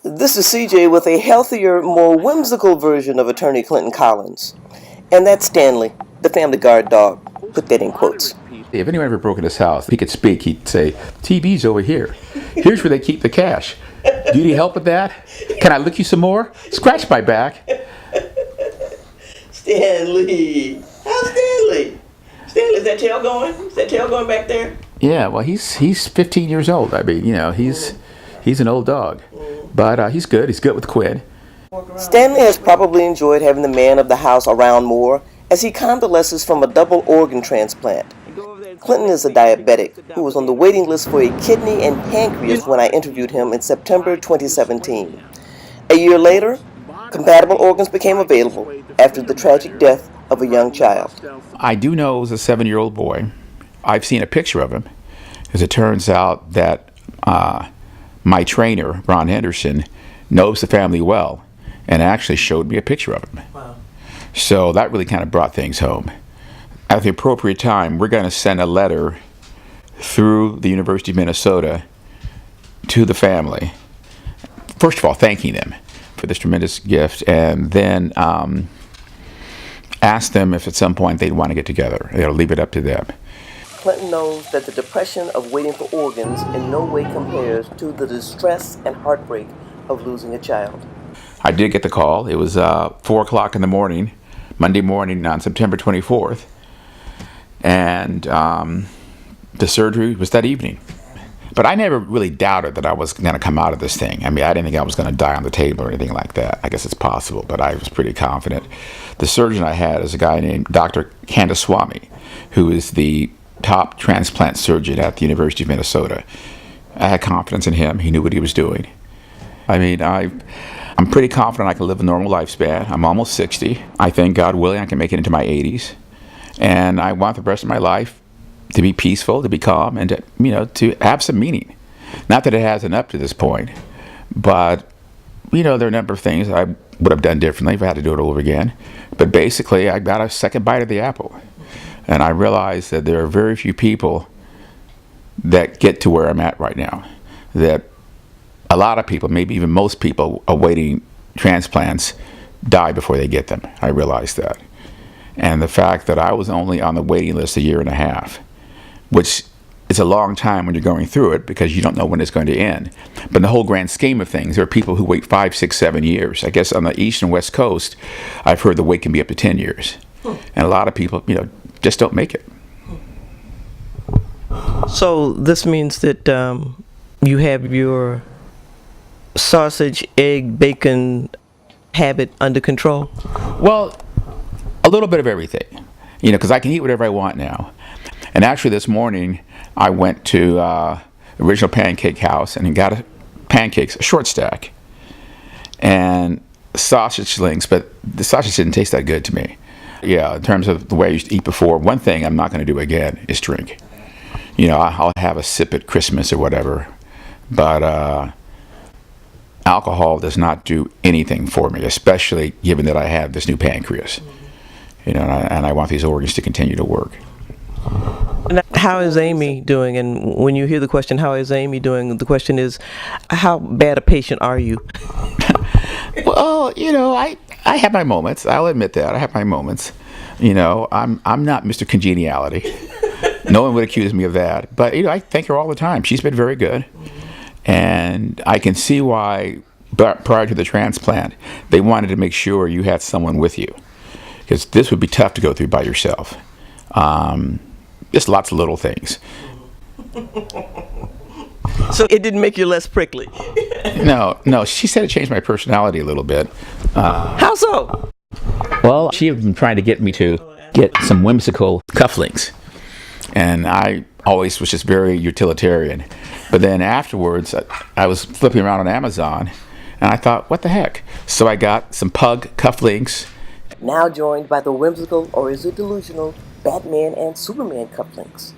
This is CJ with a healthier, more whimsical version of Attorney Clinton Collins. And that's Stanley, the family guard dog. Put that in quotes. If anyone ever broke in his house, he could speak, he'd say, TV's over here. Here's where they keep the cash. Do you need help with that? Can I lick you some more? Scratch my back. Stanley. How's Stanley? Stanley, is that tail going? Is that tail going back there? Yeah, well, he's 15 years old. I mean, he's an old dog. But he's good. He's good with Quinn. Stanley has probably enjoyed having the man of the house around more as he convalesces from a double organ transplant. Clinton is a diabetic who was on the waiting list for a kidney and pancreas when I interviewed him in September 2017. A year later, compatible organs became available after the tragic death of a young child. I do know it was a 7-year-old boy. I've seen a picture of him, as it turns out that my trainer, Ron Henderson, knows the family well and actually showed me a picture of him. Wow. So that really kind of brought things home. At the appropriate time, we're going to send a letter through the University of Minnesota to the family. First of all, thanking them for this tremendous gift, and then ask them if at some point they'd want to get together. Leave it up to them. Clinton knows that the depression of waiting for organs in no way compares to the distress and heartbreak of losing a child. I did get the call. It was 4 o'clock in the morning, Monday morning on September 24th. And the surgery was that evening. But I never really doubted that I was going to come out of this thing. I mean, I didn't think I was going to die on the table or anything like that. I guess it's possible, but I was pretty confident. The surgeon I had is a guy named Dr. Kandaswamy, who is the top transplant surgeon at the University of Minnesota. I had confidence in him. He knew what he was doing. I mean, I'm pretty confident I can live a normal lifespan. I'm almost 60. I think, God willing, I can make it into my 80s. And I want the rest of my life to be peaceful, to be calm, and to have some meaning. Not that it hasn't up to this point, but there are a number of things I would have done differently if I had to do it over again. But basically, I got a second bite of the apple. And I realized that there are very few people that get to where I'm at right now. That a lot of people, maybe even most people awaiting transplants, die before they get them. I realized that. And the fact that I was only on the waiting list a year and a half, which is a long time when you're going through it because you don't know when it's going to end. But in the whole grand scheme of things, there are people who wait 5, 6, 7 years. I guess on the East and West Coast, I've heard the wait can be up to 10 years. And a lot of people, just don't make it. So this means that you have your sausage, egg, bacon habit under control? Well, a little bit of everything, because I can eat whatever I want now. And actually this morning, I went to Original Pancake House and got pancakes, a short stack, and sausage links, but the sausage didn't taste that good to me. Yeah, in terms of the way I used to eat before, one thing I'm not going to do again is drink. I'll have a sip at Christmas or whatever, but alcohol does not do anything for me, especially given that I have this new pancreas. And I want these organs to continue to work. How is Amy doing? And when you hear the question, how is Amy doing, the question is, how bad a patient are you? Well, I have my moments. I'll admit that. I have my moments. I'm not Mr. Congeniality. No one would accuse me of that. But, I thank her all the time. She's been very good. And I can see why, prior to the transplant, they wanted to make sure you had someone with you. Because this would be tough to go through by yourself. Just lots of little things. So it didn't make you less prickly? No. She said it changed my personality a little bit. How so? Well, she had been trying to get me to get some whimsical cufflinks. And I always was just very utilitarian. But then afterwards, I was flipping around on Amazon, and I thought, what the heck? So I got some pug cufflinks. Now joined by the whimsical, or is it delusional, Batman and Superman cufflinks.